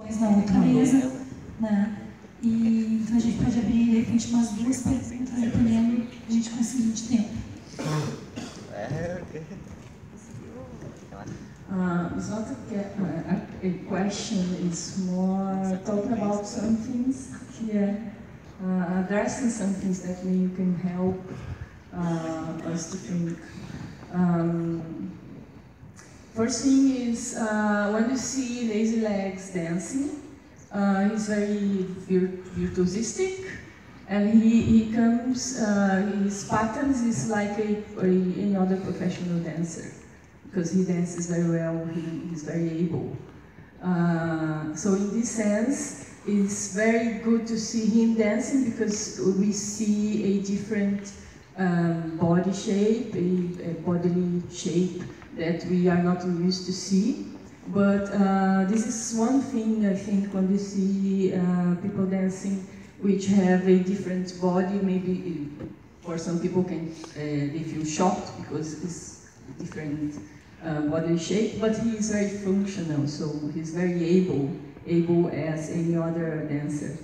Na outra mesa, né? E então a gente pode abrir, de repente, umas duas perguntas, dependendo a gente conseguir de tempo. It's not a question, it's more talking about some things here, addressing some things that maybe can help us to think. First thing is when you see Lazy Legs dancing, he's very virtuosistic, and he comes, his patterns is like any other professional dancer, because he dances very well, he's very able. So in this sense, it's very good to see him dancing, because we see a different body shape, a bodily shape that we are not used to see. But this is one thing, I think, when you see people dancing which have a different body, maybe for some people they feel shocked because it's different body shape, but he is very functional, so he's very able as any other dancer.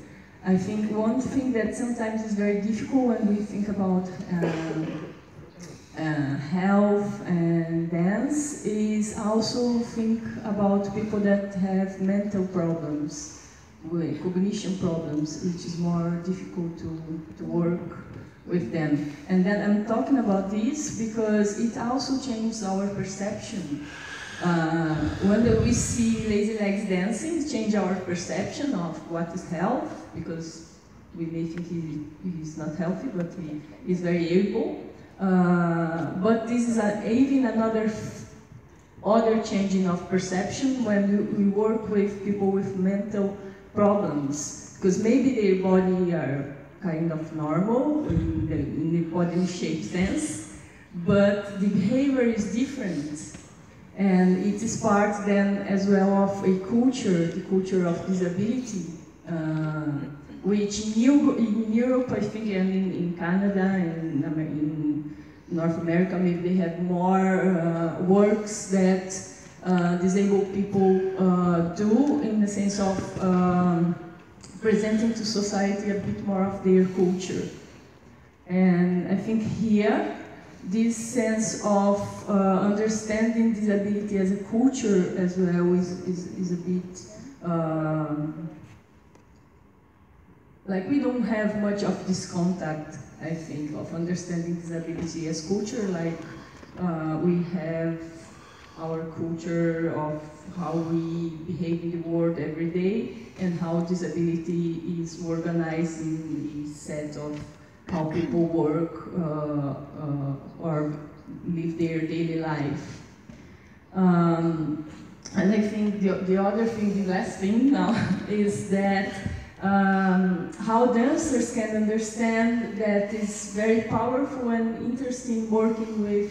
I think one thing that sometimes is very difficult when we think about health and dance is also think about people that have mental problems, with cognition problems, which is more difficult to work with them. And then I'm talking about this because it also changes our perception. When we see Lazy Legs dancing, it changes our perception of what is health, because we may think he's not healthy, but he is very able. But this is even another changing of perception when we work with people with mental problems, because maybe their body are kind of normal in the body shape sense, but the behavior is different, and it is part then as well of a culture, the culture of disability, which in Europe, I think, and in Canada and in North America, maybe they have more works that disabled people do, in the sense of presenting to society a bit more of their culture. And I think here, this sense of understanding disability as a culture as well is a bit like we don't have much of this contact, I think, of understanding disability as culture, like we have our culture of how we behave in the world every day, and how disability is organized in a set of how people work or live their daily life. And I think the other thing, the last thing now, is that how dancers can understand that it's very powerful and interesting working with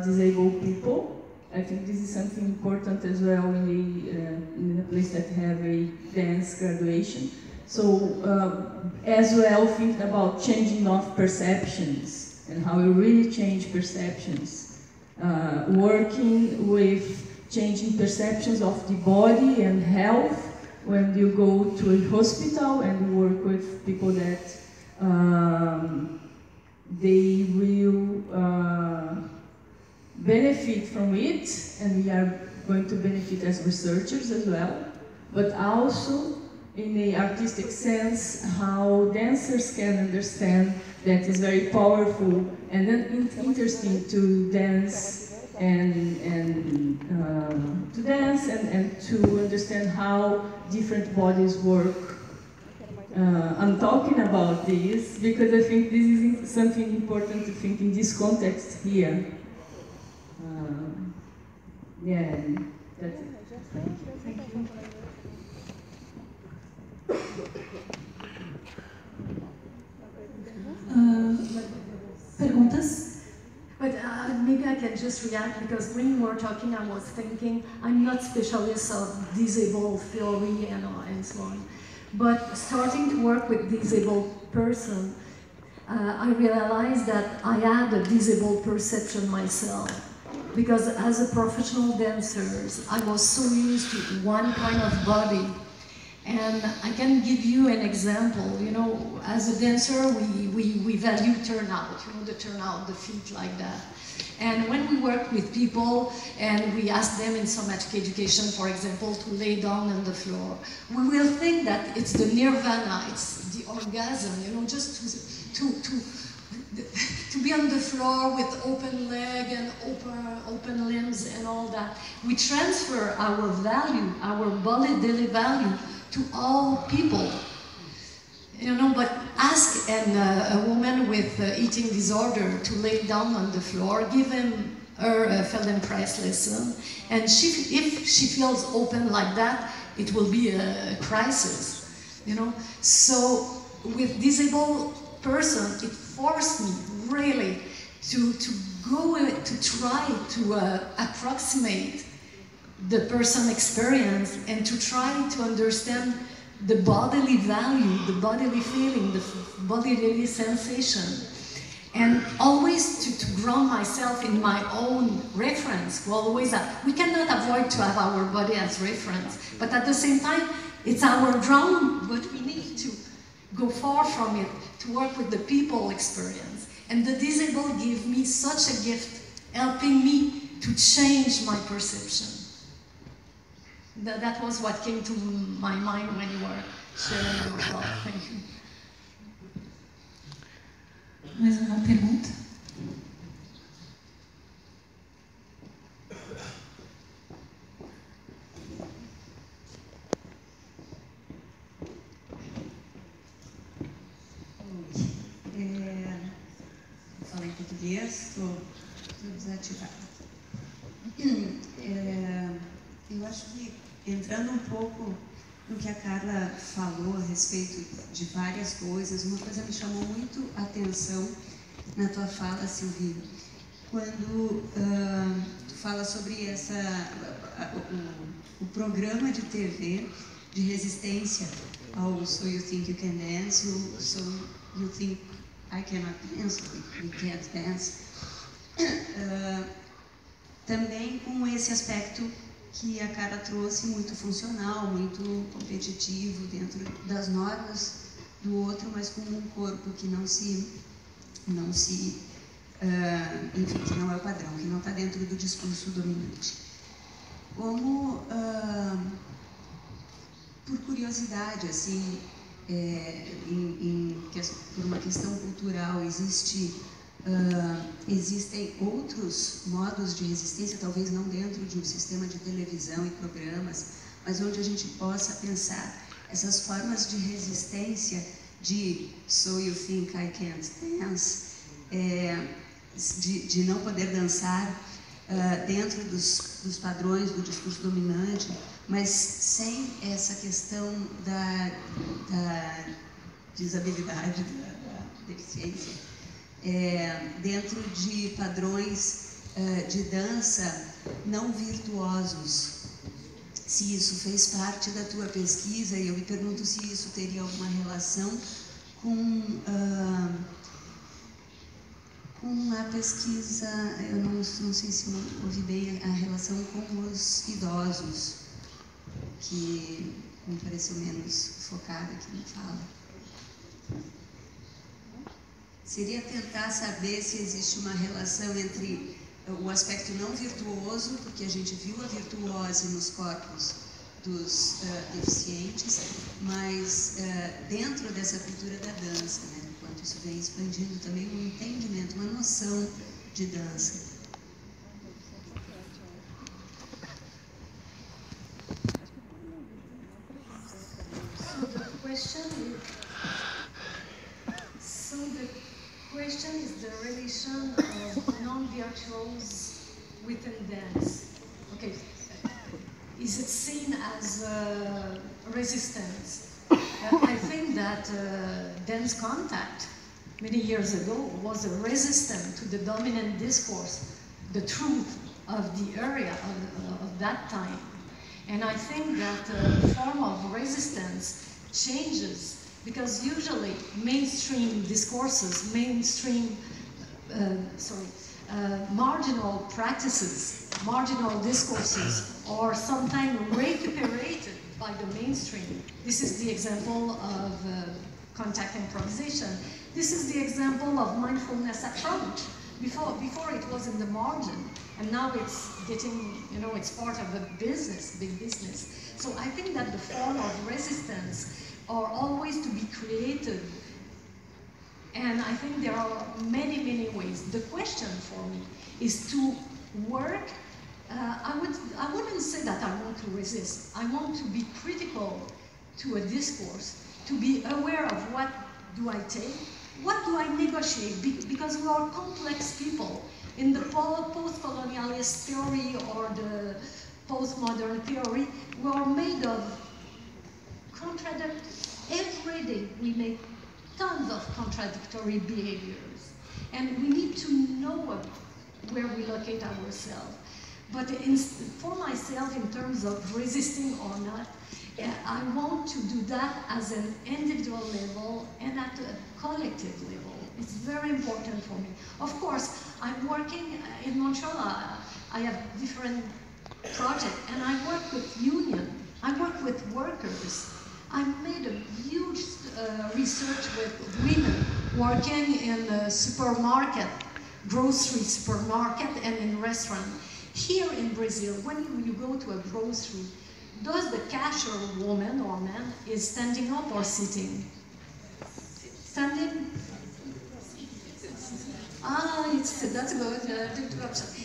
disabled people. I think this is something important as well in a place that have a dance graduation. So as well, thinking about changing of perceptions and how we really change perceptions. Working with changing perceptions of the body and health when you go to a hospital and work with people that they will benefit from it, and we are going to benefit as researchers as well, but also in an artistic sense, how dancers can understand that is very powerful and then interesting to dance and to understand how different bodies work. I'm talking about this because I think this is something important to think in this context here. Yeah, that's it. Thank you. Perguntas? But maybe I can just react, because when you were talking, I was thinking, I'm not specialist of disabled theory and so on, but starting to work with disabled person, I realized that I had a disabled perception myself. because as a professional dancer, I was so used to one kind of body. And I can give you an example, you know, as a dancer, we value turnout, you know, the turnout, the feet like that. And when we work with people and we ask them in somatic education, for example, to lay down on the floor, we will think that it's the nirvana, it's the orgasm, you know, just to be on the floor with open leg and open limbs and all that. We transfer our value, our daily value, to all people. You know, but ask a woman with eating disorder to lay down on the floor, give her a Feldenkrais lesson, and if she feels open like that, it will be a crisis, you know. So with disabled person, it forced me really to try to approximate the person experience and to try to understand the bodily value, the bodily feeling, the bodily sensation, and always to ground myself in my own reference. We cannot avoid to have our body as reference, but at the same time, it's our ground, but we need to go far from it to work with the people experience. And the disabled give me such a gift, helping me to change my perception. That was what came to my mind when you were sharing your thought. Thank you. Mais uma pergunta? Falo em português, estou desativada. Eu acho que, entrando um pouco no que a Carla falou a respeito de várias coisas, uma coisa me chamou muito a atenção na tua fala, Silvia, quando tu fala sobre o programa de TV de resistência ao So You Think You Can Dance, So You Think I Cannot Dance, We Can't Dance, também com esse aspecto que a Cara trouxe, muito funcional, muito competitivo, dentro das normas do outro, mas com um corpo que enfim, que não é o padrão, que não está dentro do discurso dominante. Como, por curiosidade, assim, por uma questão cultural, existem outros modos de resistência, talvez não dentro de um sistema de televisão e programas, mas onde a gente possa pensar essas formas de resistência de So You Think I Can't Dance, de não poder dançar dentro dos padrões do discurso dominante, mas sem essa questão da desabilidade, da deficiência. Dentro de padrões de dança não virtuosos. Se isso fez parte da tua pesquisa, e eu me pergunto se isso teria alguma relação com a pesquisa, eu não sei se eu ouvi bem a relação com os idosos, que me pareceu menos focada aqui na fala. Seria tentar saber se existe uma relação entre o aspecto não virtuoso, porque a gente viu a virtuose nos corpos dos deficientes, mas dentro dessa cultura da dança, né, enquanto isso vem expandindo também um entendimento, uma noção de dança. The question is the relation of non-virtuos within dance. Okay, is it seen as resistance? I think that dance contact many years ago was a resistance to the dominant discourse, the truth of the area of that time. And I think that the form of resistance changes, because usually mainstream discourses, marginal practices, marginal discourses, are sometimes recuperated by the mainstream. This is the example of contact improvisation. This is the example of mindfulness approach. Before it was in the margin, and now it's getting, you know, it's part of a business, big business. So I think that the form of resistance are always to be created, and I think there are many, many ways. The question for me is to work. I wouldn't say that I want to resist. I want to be critical to a discourse, to be aware of what do I take, what do I negotiate, because we are complex people. In the post-colonialist theory or the postmodern theory, we are made of every day we make tons of contradictory behaviors. And we need to know where we locate ourselves. But for myself, in terms of resisting or not, I want to do that as an individual level and at a collective level. It's very important for me. Of course, I'm working in Montreal. I have different projects, and I work with union. I work with workers. I made a huge research with women working in a supermarket, grocery supermarket, and in restaurant. Here in Brazil, when you go to a grocery, does the cashier, woman or man, is standing up or sitting? Standing? That's good.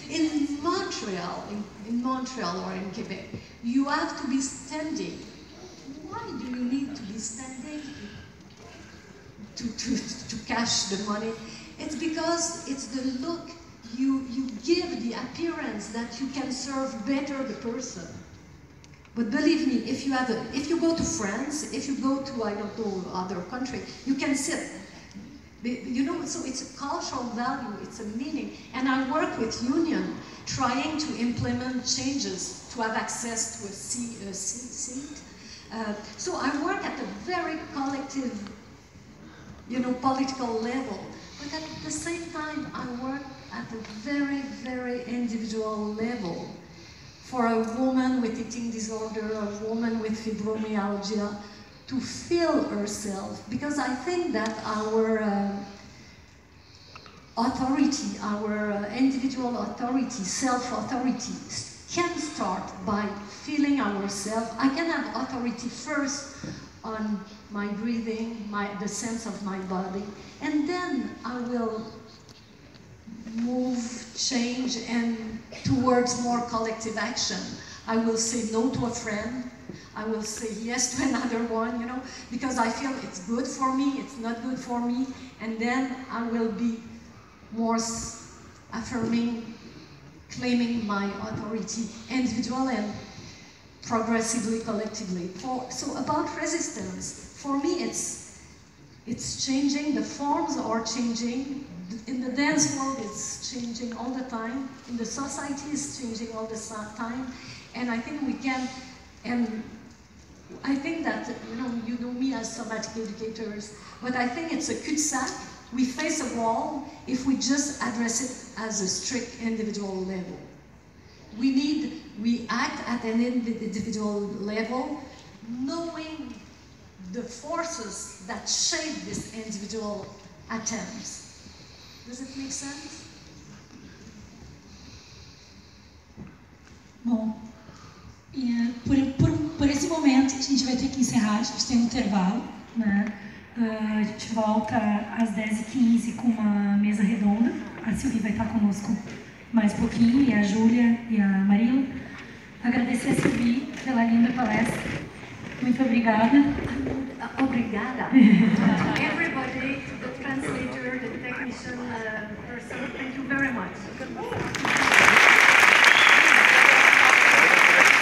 In Montreal or in Quebec, you have to be standing. Why do you need to be standing to cash the money? It's because it's the look. You give the appearance that you can serve better the person. But believe me, if you go to France, if you go to, I don't know, other country, you can sit. You know, so it's a cultural value, it's a meaning. And I work with union, trying to implement changes to have access to a seat. So I work at a very collective, you know, political level. But at the same time, I work at a very, very individual level. For a woman with eating disorder, a woman with fibromyalgia, to feel herself, because I think that our authority, our individual authority, self-authority, can start by feeling ourselves. I can have authority first on my breathing, the sense of my body, and then I will move, change, and towards more collective action. I will say no to a friend. I will say yes to another one, you know, because I feel it's good for me, it's not good for me, and then I will be more affirming, claiming my authority, individual and progressively, collectively. So about resistance, for me it's changing, the forms are changing. In the dance world, it's changing all the time. In the society, it's changing all the time. And I think we can, and I think that, you know me as somatic educators, but I think it's a cul-de-sac. We face a wall if we just address it as a strict individual level. We act at an individual level, knowing the forces that shape this individual attempts. Does it make sense? Bom, por esse momento a gente vai ter que encerrar, a gente tem um intervalo, né? A gente volta às 10h15 com uma mesa redonda. A Silvia vai estar conosco mais pouquinho, e a Júlia e a Marila. Agradecer a Silvia pela linda palestra. Muito obrigada. Obrigada. Everybody, the translator, the technician person, thank you very much.